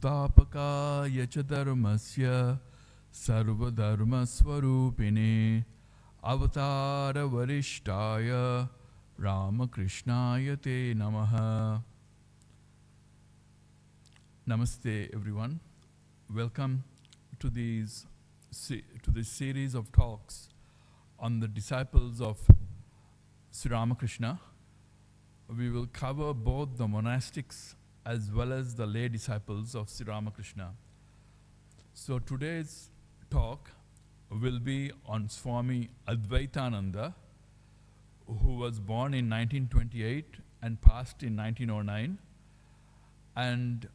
संस्थापकाय च धर्मस्य सर्वधर्मस्वरूपिणे अवतारवरिष्ठाय Ramakrishnaaya te namaha. Namaste everyone. Welcome to this series of talks on the disciples of Sri Ramakrishna. We will cover both the monastics as well as the lay disciples of Sri Ramakrishna. So today's talk will be on Swami Advaitananda, who was born in 1928 and passed in 1909. And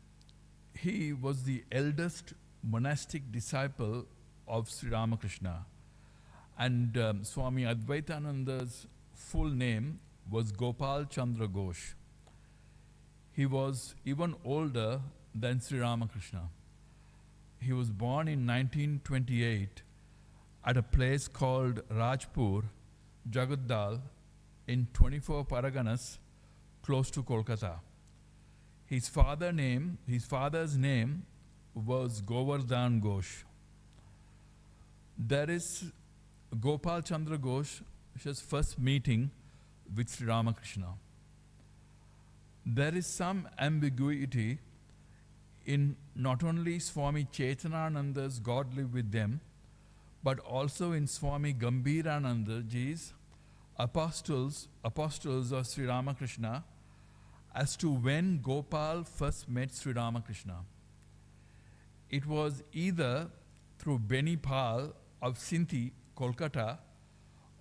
he was the eldest monastic disciple of Sri Ramakrishna. And Swami Advaitananda's full name was Gopal Chandra Ghosh. He was even older than Sri Ramakrishna. He was born in 1928 at a place called Rajpur, Jagaddal, in 24 Paraganas, close to Kolkata. His father's name was Govardhan Ghosh. There is Gopal Chandra Ghosh's first meeting with Sri Ramakrishna. There is some ambiguity in not only Swami Chaitananda's God lived with them, but also in Swami Gambhiranandaji's apostles of Sri Ramakrishna as to when Gopal first met Sri Ramakrishna. It was either through Beni Pal of Sinti, Kolkata,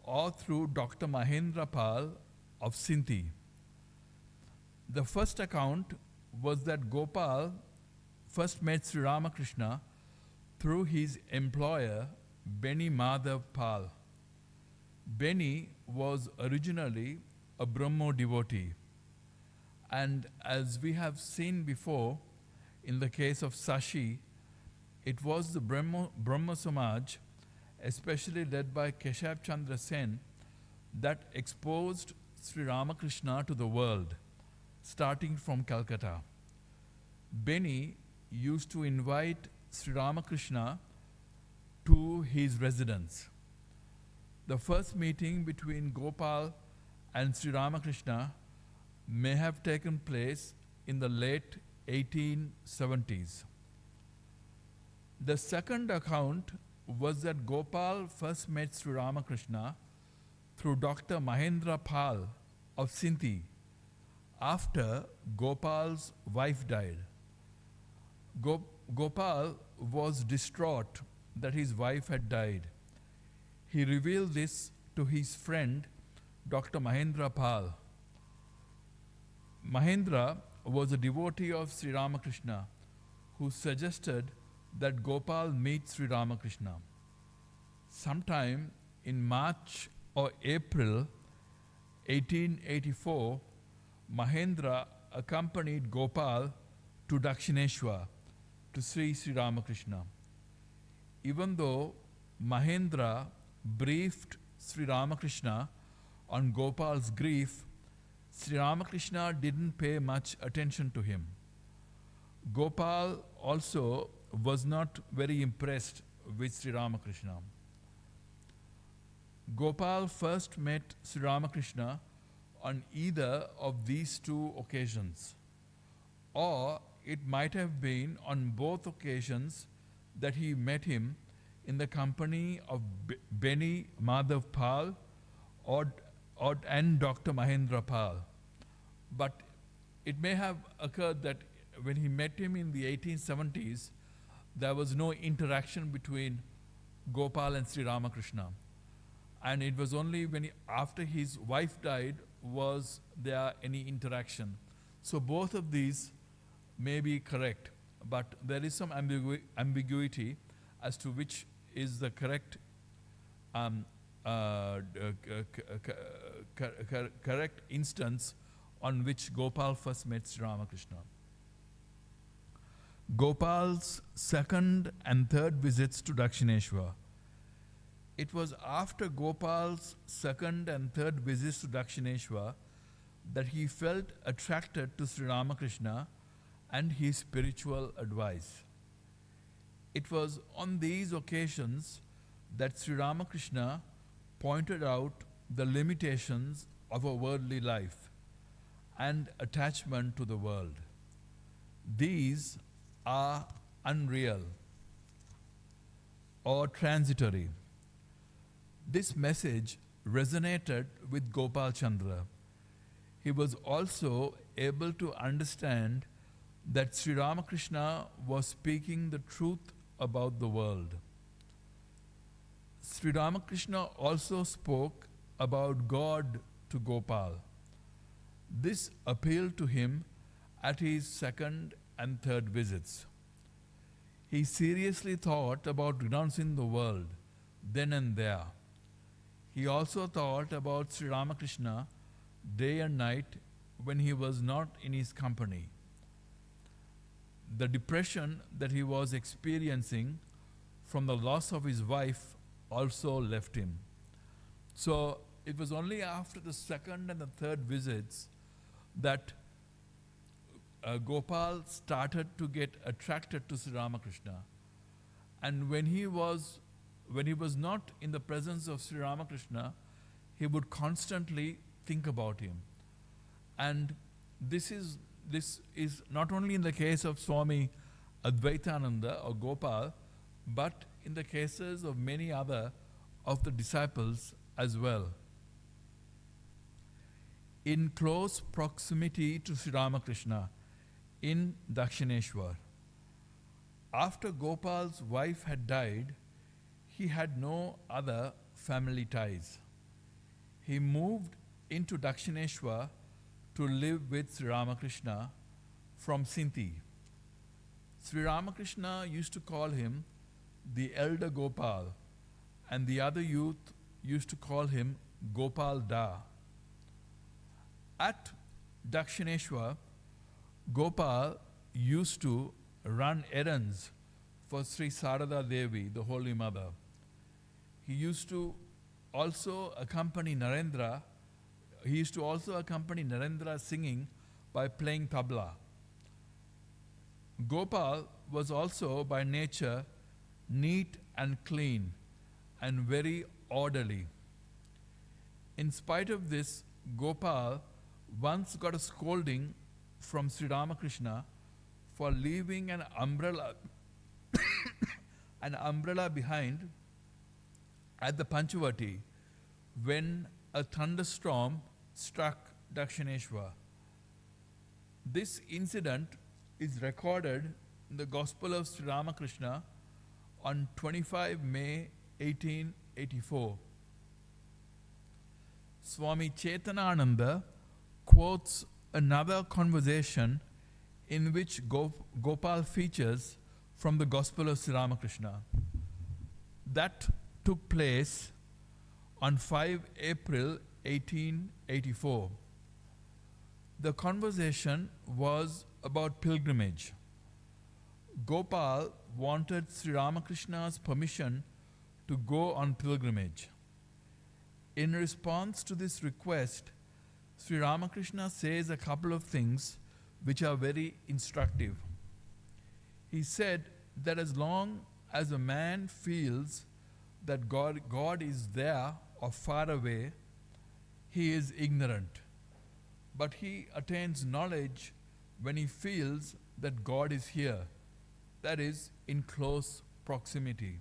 or through Dr. Mahendra Pal of Sinti. The first account was that Gopal first met Sri Ramakrishna through his employer, Beni Madhav Pal. Beni was originally a Brahmo devotee, and as we have seen before in the case of Sashi, it was the Brahma Samaj, especially led by Keshav Chandra Sen, that exposed Sri Ramakrishna to the world, starting from Calcutta. Beni used to invite Sri Ramakrishna to his residence. The first meeting between Gopal and Sri Ramakrishna may have taken place in the late 1870s. The second account was that Gopal first met Sri Ramakrishna through Dr. Mahendra Pal of Sinti after Gopal's wife died. Gopal was distraught that his wife had died. He revealed this to his friend, Dr. Mahendra Pal. Mahendra was a devotee of Sri Ramakrishna who suggested that Gopal meet Sri Ramakrishna. Sometime in March or April 1884, Mahendra accompanied Gopal to Dakshineshwar to see Sri Ramakrishna. Even though Mahendra briefed Sri Ramakrishna on Gopal's grief, Sri Ramakrishna didn't pay much attention to him. Gopal also was not very impressed with Sri Ramakrishna. Gopal first met Sri Ramakrishna on either of these two occasions, or it might have been on both occasions that he met him in the company of Beni Madhav Pal and Dr. Mahendra Pal. But it may have occurred that when he met him in the 1870s, there was no interaction between Gopal and Sri Ramakrishna. And it was only after his wife died was there any interaction. So both of these may be correct, but there is some ambiguity as to which is the correct correct instance on which Gopal first met Sri Ramakrishna. Gopal's second and third visits to Dakshineshwar. It was after Gopal's second and third visits to Dakshineshwar that he felt attracted to Sri Ramakrishna and his spiritual advice. It was on these occasions that Sri Ramakrishna pointed out the limitations of a worldly life and attachment to the world. These are unreal or transitory. This message resonated with Gopal Chandra. He was also able to understand that Sri Ramakrishna was speaking the truth about the world. Sri Ramakrishna also spoke about God to Gopal. This appealed to him at his second and third visits. He seriously thought about renouncing the world then and there. He also thought about Sri Ramakrishna day and night when he was not in his company. The depression that he was experiencing from the loss of his wife also left him. So it was only after the second and the third visits that Gopal started to get attracted to Sri Ramakrishna. And when he was not in the presence of Sri Ramakrishna, he would constantly think about him. And this is not only in the case of Swami Advaitananda or Gopal, but in the cases of many other of the disciples as well. In close proximity to Sri Ramakrishna in Dakshineshwar, after Gopal's wife had died, he had no other family ties. He moved into Dakshineshwar to live with Sri Ramakrishna from Sinti. Sri Ramakrishna used to call him the elder Gopal, and the other youth used to call him Gopal Da. At Dakshineshwar, Gopal used to run errands for Sri Sarada Devi, the Holy Mother. He used to also accompany Narendra. He used to also accompany Narendra singing by playing tabla. Gopal was also by nature neat and clean and very orderly. In spite of this, Gopal once got a scolding from Sri Ramakrishna for leaving an umbrella behind at the Panchavati when a thunderstorm struck Dakshineshwar. This incident is recorded in the Gospel of Sri Ramakrishna on 25 May 1884. Swami Chetanananda quotes another conversation in which Gopal features from the Gospel of Sri Ramakrishna. That took place on 5 April 1884. The conversation was about pilgrimage. Gopal wanted Sri Ramakrishna's permission to go on pilgrimage. In response to this request, Sri Ramakrishna says a couple of things which are very instructive. He said that as long as a man feels that God is there or far away, he is ignorant. But he attains knowledge when he feels that God is here, that is, in close proximity.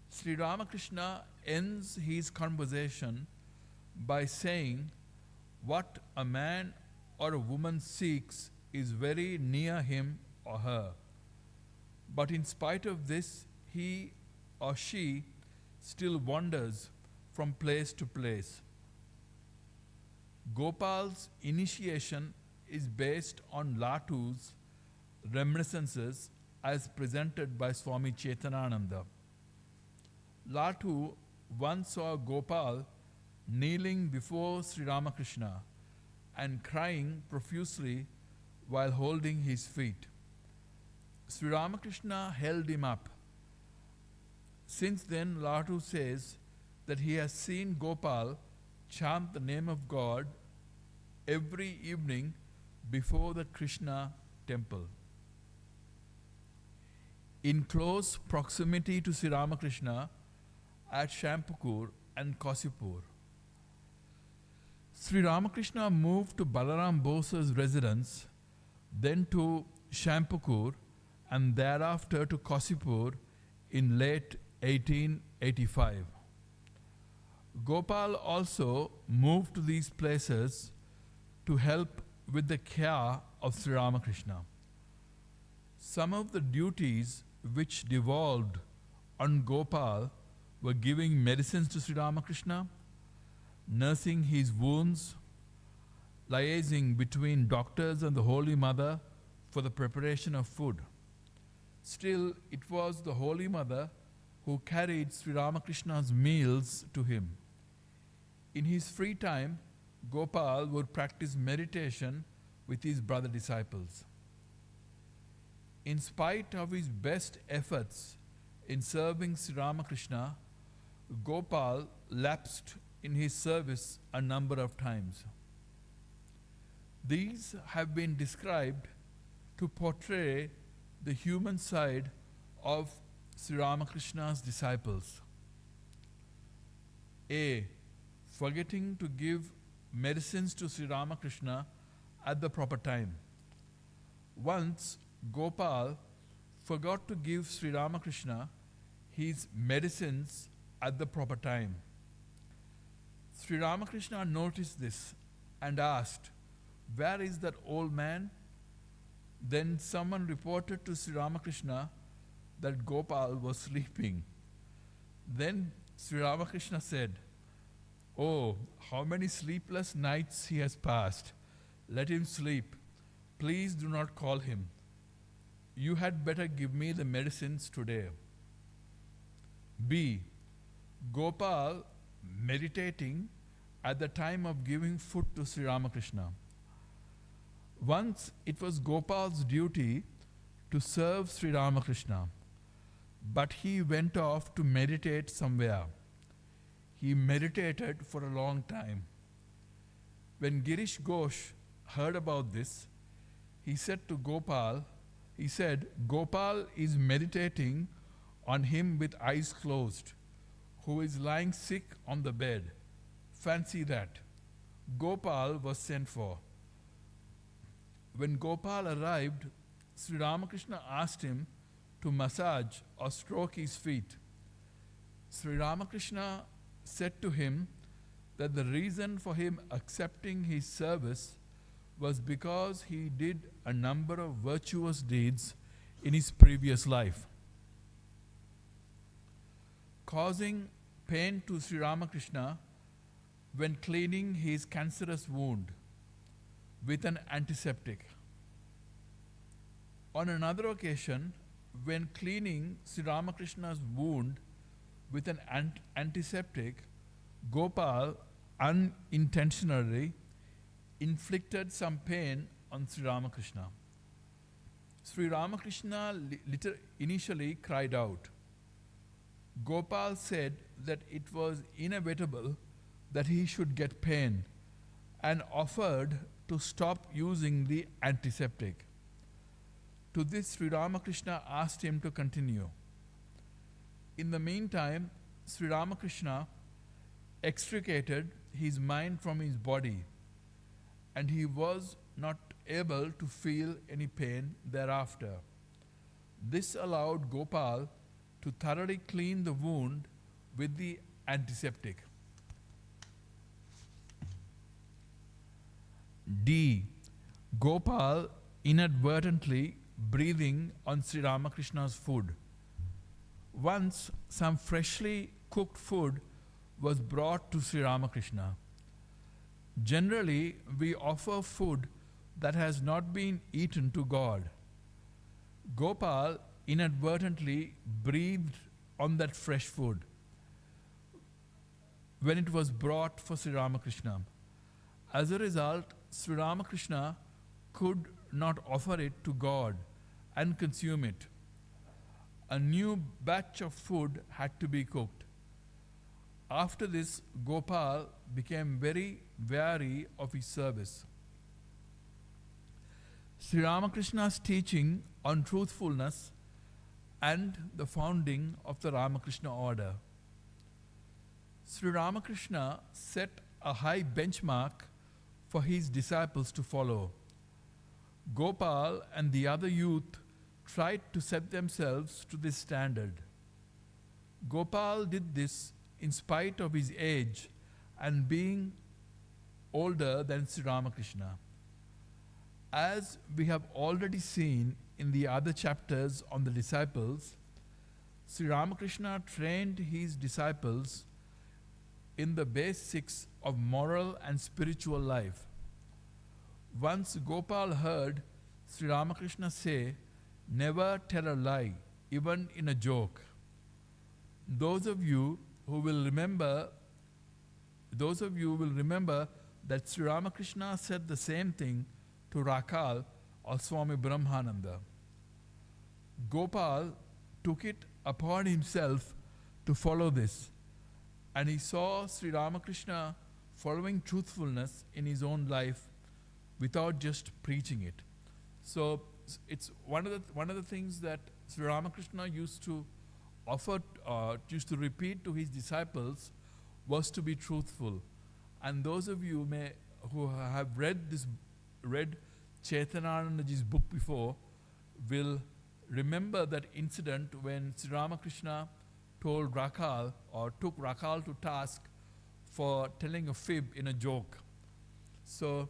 Sri Ramakrishna ends his conversation by saying, what a man or a woman seeks is very near him or her. But in spite of this, he or she still wanders from place to place. Gopal's initiation is based on Latu's reminiscences as presented by Swami Chetanananda. Latu once saw Gopal kneeling before Sri Ramakrishna and crying profusely while holding his feet. Sri Ramakrishna held him up. Since then, Latu says that he has seen Gopal chant the name of God every evening before the Krishna temple. In close proximity to Sri Ramakrishna at Shampukur and Kasipur, Sri Ramakrishna moved to Balaram Bose's residence, then to Shampukur, and thereafter to Kasipur in late 1885. Gopal also moved to these places to help with the care of Sri Ramakrishna. Some of the duties which devolved on Gopal were giving medicines to Sri Ramakrishna, nursing his wounds, liaising between doctors and the Holy Mother for the preparation of food. Still, it was the Holy Mother who carried Sri Ramakrishna's meals to him. In his free time, Gopal would practice meditation with his brother disciples. In spite of his best efforts in serving Sri Ramakrishna, Gopal lapsed in his service a number of times. These have been described to portray the human side of Sri Ramakrishna's disciples. A. Forgetting to give medicines to Sri Ramakrishna at the proper time. Once, Gopal forgot to give Sri Ramakrishna his medicines at the proper time. Sri Ramakrishna noticed this and asked, "Where is that old man?" Then someone reported to Sri Ramakrishna that Gopal was sleeping. Then Sri Ramakrishna said, "Oh, how many sleepless nights he has passed. Let him sleep. Please do not call him. You had better give me the medicines today." B. Gopal meditating at the time of giving food to Sri Ramakrishna. Once it was Gopal's duty to serve Sri Ramakrishna, but he went off to meditate somewhere. He meditated for a long time. When Girish Ghosh heard about this, he said, Gopal is meditating on him with eyes closed, who is lying sick on the bed. Fancy that. Gopal was sent for. When Gopal arrived, Sri Ramakrishna asked him to massage or stroke his feet. Sri Ramakrishna said to him that the reason for him accepting his service was because he did a number of virtuous deeds in his previous life. Causing pain to Sri Ramakrishna when cleaning his cancerous wound with an antiseptic. On another occasion, when cleaning Sri Ramakrishna's wound with an antiseptic, Gopal unintentionally inflicted some pain on Sri Ramakrishna. Sri Ramakrishna initially cried out. Gopal said that it was inevitable that he should get pain and offered to stop using the antiseptic. To this, Sri Ramakrishna asked him to continue. In the meantime, Sri Ramakrishna extricated his mind from his body, and he was not able to feel any pain thereafter. This allowed Gopal to thoroughly clean the wound with the antiseptic. D. Gopal inadvertently breathing on Sri Ramakrishna's food. Once some freshly cooked food was brought to Sri Ramakrishna. Generally, we offer food that has not been eaten to God. Gopal inadvertently breathed on that fresh food when it was brought for Sri Ramakrishna. As a result, Sri Ramakrishna could not offer it to God and consume it. A new batch of food had to be cooked. After this, Gopal became very wary of his service. Sri Ramakrishna's teaching on truthfulness and the founding of the Ramakrishna order. Sri Ramakrishna set a high benchmark for his disciples to follow. Gopal and the other youth tried to set themselves to this standard. Gopal did this in spite of his age and being older than Sri Ramakrishna. As we have already seen in the other chapters on the disciples, Sri Ramakrishna trained his disciples in the basics of moral and spiritual life. Once Gopal heard Sri Ramakrishna say, "Never tell a lie, even in a joke." Those of you will remember that Sri Ramakrishna said the same thing to Rakal or Swami Brahmananda. Gopal took it upon himself to follow this, and he saw Sri Ramakrishna following truthfulness in his own life without just preaching it. So it's one of the things that Sri Ramakrishna used to repeat to his disciples was to be truthful. And those of you who have read Chaitanandaji's book before will remember that incident when Sri Ramakrishna told Rakal or took Rakal to task for telling a fib in a joke. So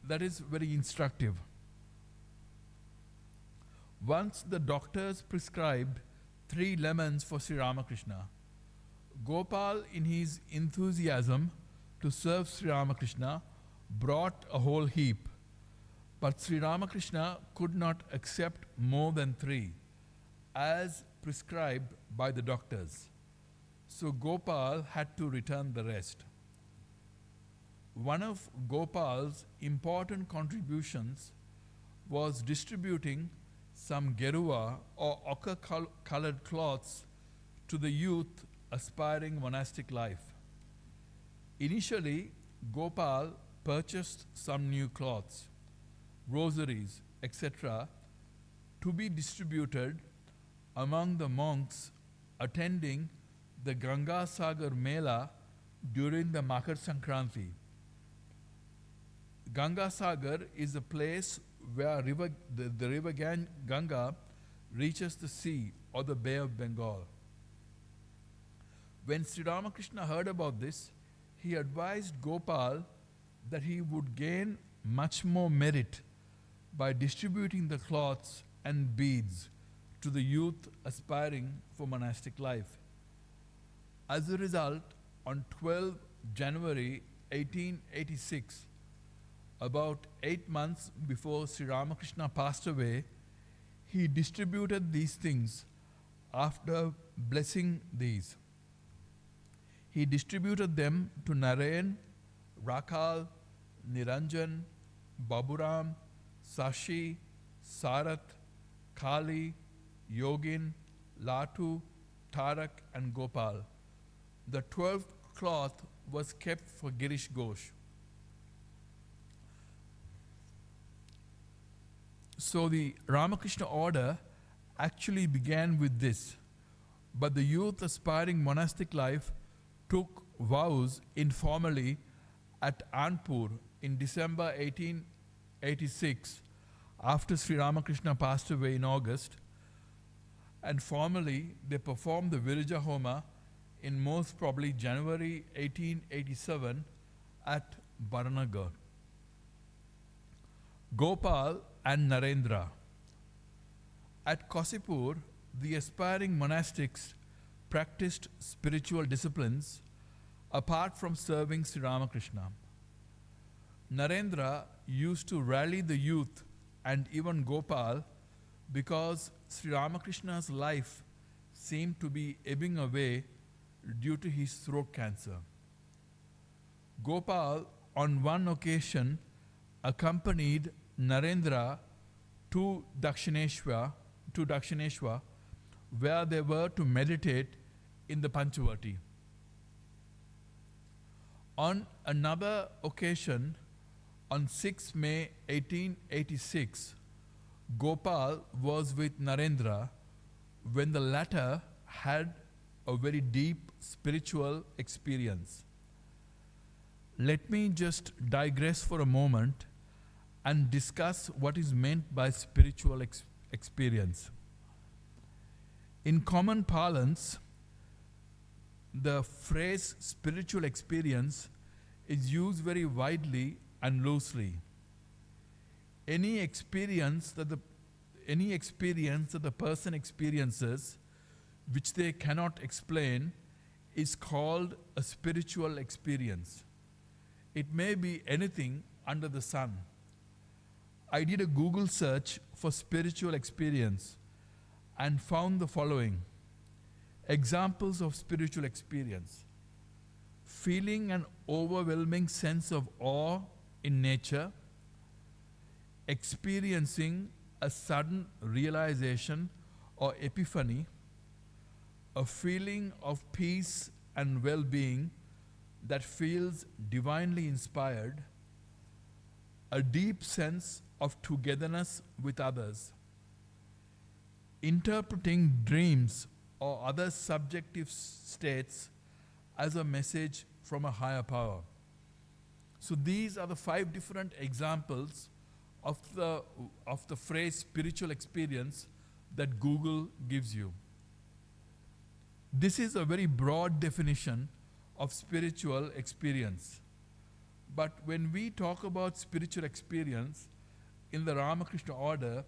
that is very instructive. Once the doctors prescribed 3 lemons for Sri Ramakrishna, Gopal, in his enthusiasm to serve Sri Ramakrishna, brought a whole heap. But Sri Ramakrishna could not accept more than 3, as prescribed by the doctors. So Gopal had to return the rest. One of Gopal's important contributions was distributing some gerua or ochre-colored cloths to the youth aspiring monastic life. Initially, Gopal purchased some new cloths, rosaries, etc., to be distributed among the monks attending the Ganga Sagar Mela during the Makar Sankranti. Ganga Sagar is a place where the river Ganga reaches the sea or the Bay of Bengal. When Sri Ramakrishna heard about this, he advised Gopal that he would gain much more merit by distributing the cloths and beads to the youth aspiring for monastic life. As a result, on 12 January 1886, about 8 months before Sri Ramakrishna passed away, he distributed these things after blessing these. He distributed them to Narayan, Rakal, Niranjan, Baburam, Sashi, Sarath, Kali, Yogin, Latu, Tarak and Gopal. The 12th cloth was kept for Girish Ghosh. So the Ramakrishna order actually began with this, but the youth aspiring monastic life took vows informally at Anpur in December 1886 after Sri Ramakrishna passed away in August, and formally they performed the Virija Homa in most probably January 1887 at Baranagar. Gopal and Narendra. At Kosipur, the aspiring monastics practiced spiritual disciplines apart from serving Sri Ramakrishna. Narendra used to rally the youth and even Gopal because Sri Ramakrishna's life seemed to be ebbing away due to his throat cancer. Gopal, on one occasion, accompanied Narendra to Dakshineshwar, where they were to meditate in the Panchavati. On another occasion, On 6 May 1886, Gopal was with Narendra when the latter had a very deep spiritual experience. Let me just digress for a moment and discuss what is meant by spiritual experience. In common parlance, the phrase spiritual experience is used very widely and loosely. Any experience that the person experiences which they cannot explain is called a spiritual experience. It may be anything under the sun. I did a Google search for spiritual experience and found the following examples of spiritual experience: feeling an overwhelming sense of awe in nature, experiencing a sudden realization or epiphany, a feeling of peace and well-being that feels divinely inspired, a deep sense of togetherness with others, interpreting dreams or other subjective states as a message from a higher power. So these are the 5 different examples of the phrase spiritual experience that Google gives you. This is a very broad definition of spiritual experience. But when we talk about spiritual experience in the Ramakrishna order,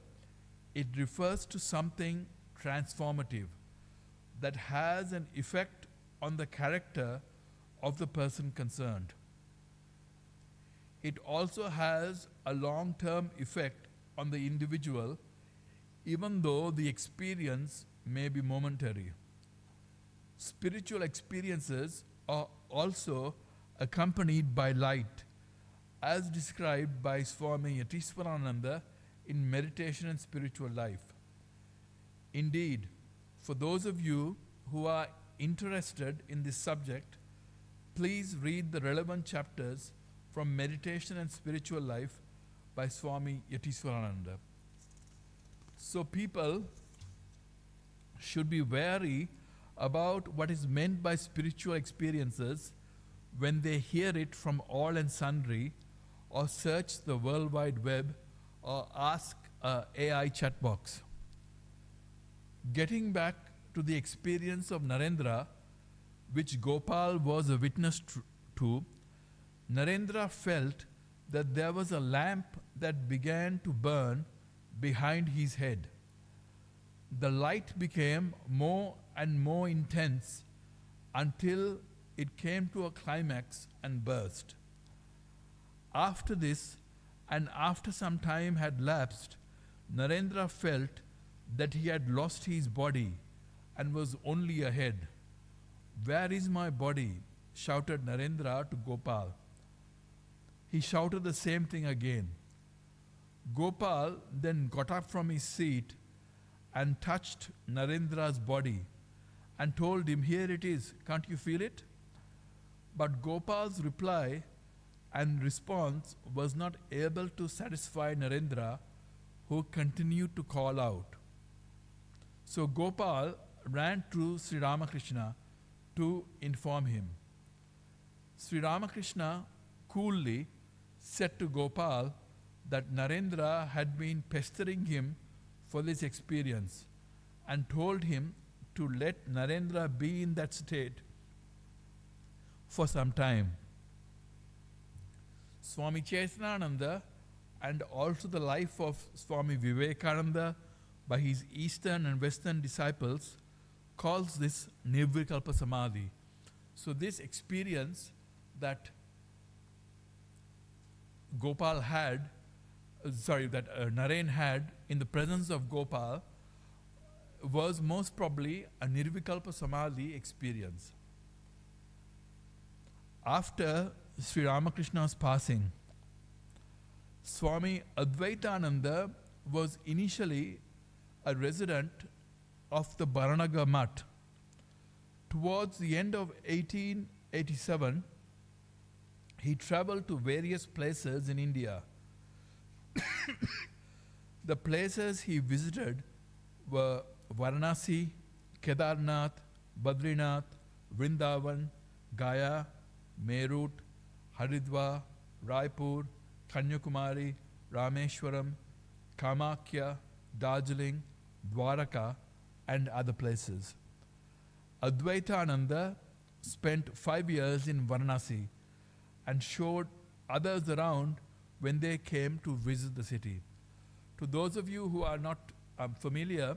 it refers to something transformative that has an effect on the character of the person concerned. It also has a long-term effect on the individual, even though the experience may be momentary. Spiritual experiences are also accompanied by light, as described by Swami Mahabodhananda in Meditation and Spiritual Life. Indeed, for those of you who are interested in this subject, please read the relevant chapters from Meditation and Spiritual Life by Swami Mahabodhananda. So people should be wary about what is meant by spiritual experiences when they hear it from all and sundry, or search the World Wide Web, or ask a AI chat box. Getting back to the experience of Narendra, which Gopal was a witness to, Narendra felt that there was a lamp that began to burn behind his head. The light became more and more intense until it came to a climax and burst. After this, and after some time had lapsed, Narendra felt that he had lost his body and was only a head. "Where is my body?" shouted Narendra to Gopal. He shouted the same thing again. Gopal then got up from his seat and touched Narendra's body and told him, "Here it is, can't you feel it?" But Gopal's reply and response was not able to satisfy Narendra, who continued to call out. So Gopal ran to Sri Ramakrishna to inform him. Sri Ramakrishna coolly said to Gopal that Narendra had been pestering him for this experience and told him to let Narendra be in that state for some time. Swami Chaitananda, and also the life of Swami Vivekananda by his Eastern and Western disciples, calls this Nirvikalpa Samadhi. So this experience that Gopal had, Naren had in the presence of Gopal, was most probably a Nirvikalpa Samadhi experience. After Sri Ramakrishna's passing, Swami Advaitananda was initially a resident of the Baranaga Mutt. Towards the end of 1887, he traveled to various places in India. The places he visited were Varanasi, Kedarnath, Badrinath, Vrindavan, Gaya, Meerut, Haridwar, Raipur, Kanyakumari, Rameshwaram, Kamakya, Darjeeling, Dwaraka, and other places. Advaitananda spent 5 years in Varanasi and showed others around when they came to visit the city. To those of you who are not familiar,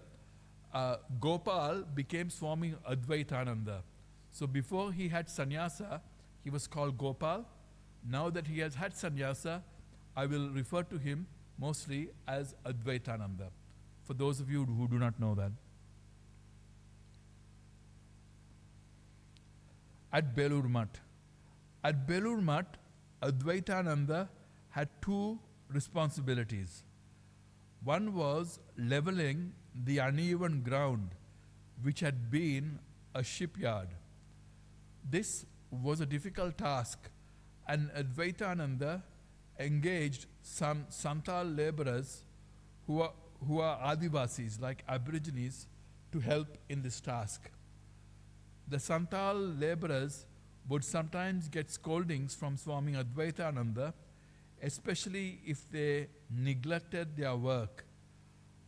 Gopal became Swami Advaitananda. So before he had sannyasa, he was called Gopal. Now that he has had sannyasa, I will refer to him mostly as Advaitananda, for those of you who do not know that. At Belur Mutt. At Belur Mutt, Advaitananda had two responsibilities. One was leveling the uneven ground which had been a shipyard. This was a difficult task, and Advaitananda engaged some Santal laborers who are Adivasis, like Aborigines, to help in this task. The Santal laborers would sometimes get scoldings from Swami Advaitananda, especially if they neglected their work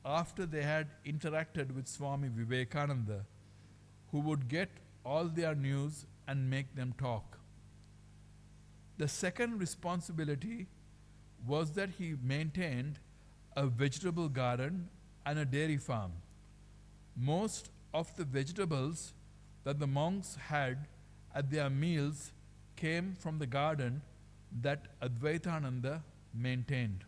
after they had interacted with Swami Vivekananda, who would get all their news and make them talk. The second responsibility was that he maintained a vegetable garden and a dairy farm. Most of the vegetables that the monks had at their meals came from the garden that Advaitananda maintained.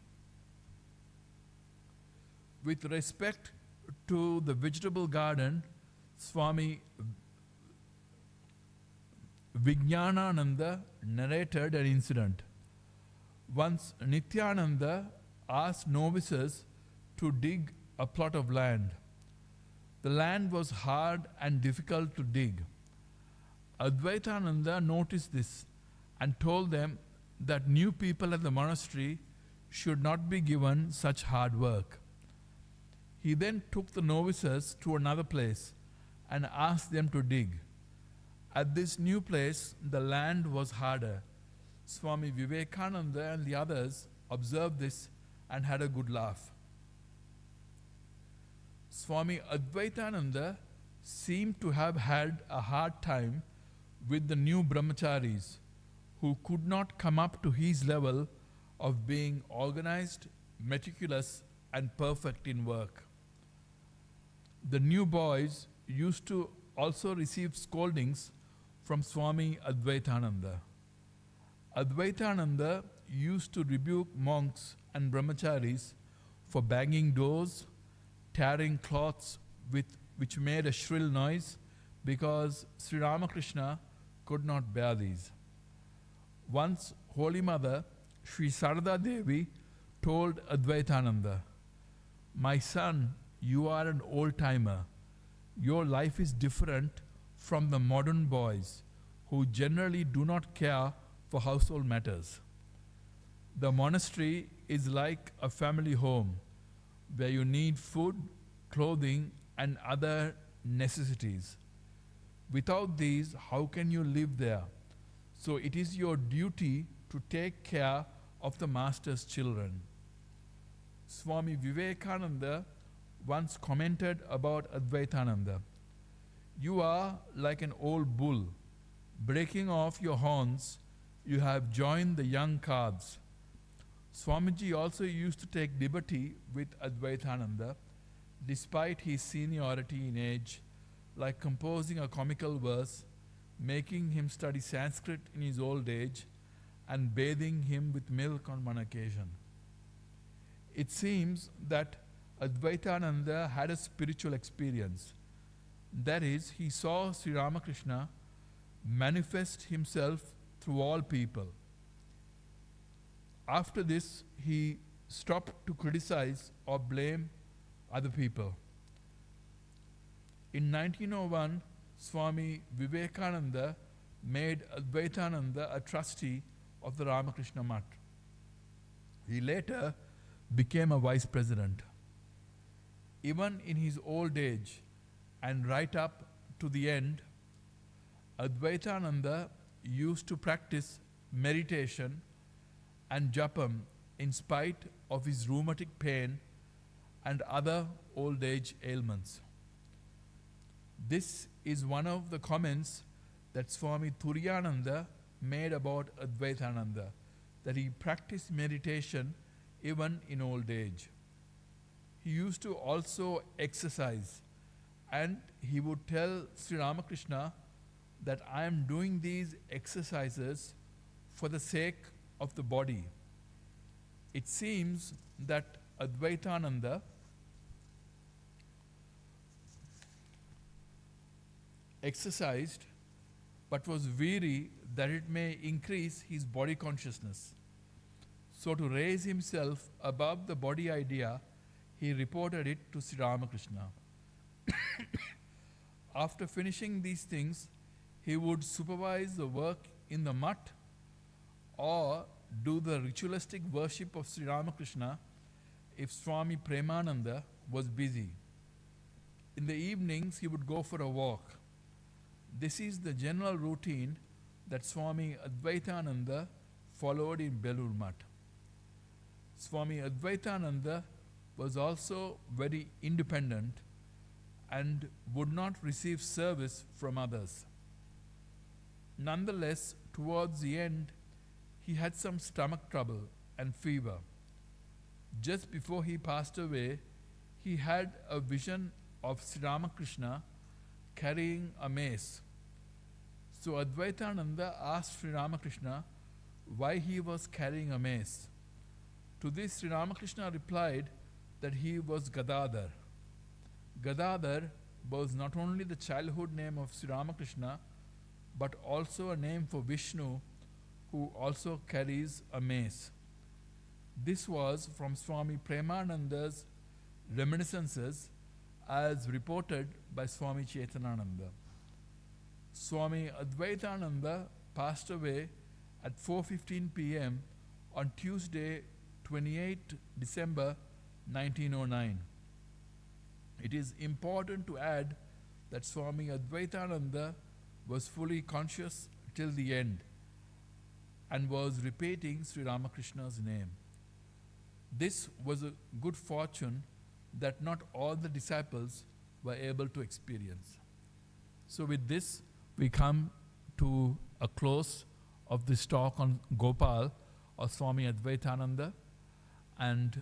With respect to the vegetable garden, Swami Vijnanananda narrated an incident. Once Nityananda asked novices to dig a plot of land. The land was hard and difficult to dig. Advaitananda noticed this and told them that new people at the monastery should not be given such hard work. He then took the novices to another place and asked them to dig. At this new place, the land was harder. Swami Vivekananda and the others observed this and had a good laugh. Swami Advaitananda seemed to have had a hard time with the new brahmacharis who could not come up to his level of being organized, meticulous, and perfect in work. The new boys used to also receive scoldings from Swami Advaitananda. Advaitananda used to rebuke monks and brahmacharis for banging doors, tearing cloths which made a shrill noise, because Sri Ramakrishna could not bear these. Once Holy Mother, Sri Sarada Devi, told Advaitananda, "My son, you are an old-timer. Your life is different from the modern boys who generally do not care for household matters. The monastery is like a family home where you need food, clothing, and other necessities. Without these, how can you live there? So it is your duty to take care of the master's children." Swami Vivekananda once commented about Advaitananda, "You are like an old bull. Breaking off your horns, you have joined the young calves." Swamiji also used to take liberty with Advaitananda, despite his seniority in age, like composing a comical verse, making him study Sanskrit in his old age, and bathing him with milk on one occasion. It seems that Advaitananda had a spiritual experience. That is, he saw Sri Ramakrishna manifest himself through all people. After this, he stopped to criticize or blame other people. In 1901, Swami Vivekananda made Advaitananda a trustee of the Ramakrishna Mutt. He later became a vice president. Even in his old age and right up to the end, Advaitananda used to practice meditation and japam in spite of his rheumatic pain and other old age ailments. This is one of the comments that Swami Turiyananda made about Advaitananda, that he practiced meditation even in old age. He used to also exercise, and he would tell Sri Ramakrishna that I am doing these exercises for the sake of the body. It seems that Advaitananda exercised but was weary that it may increase his body consciousness. So to raise himself above the body idea, he reported it to Sri Ramakrishna. After finishing these things, he would supervise the work in the mutt or do the ritualistic worship of Sri Ramakrishna if Swami Premananda was busy. In the evenings, he would go for a walk. This is the general routine that Swami Advaitananda followed in Belur Mutt. Swami Advaitananda was also very independent and would not receive service from others. Nonetheless, towards the end, he had some stomach trouble and fever. Just before he passed away, he had a vision of Sri Ramakrishna carrying a mace. So Advaitananda asked Sri Ramakrishna why he was carrying a mace. To this, Sri Ramakrishna replied that he was Gadadhar. Gadadhar was not only the childhood name of Sri Ramakrishna, but also a name for Vishnu, who also carries a mace. This was from Swami Premananda's reminiscences as reported by Swami Chetanananda. Swami Advaitananda passed away at 4:15 p.m. on Tuesday, 28 December 1909. It is important to add that Swami Advaitananda was fully conscious till the end and was repeating Sri Ramakrishna's name. This was a good fortune that not all the disciples were able to experience. So with this, we come to a close of this talk on Gopal or Swami Advaitananda, and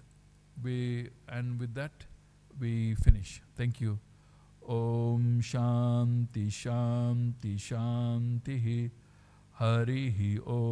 with that we finish. Thank you. Om Shanti Shanti Shanti Harihi Om.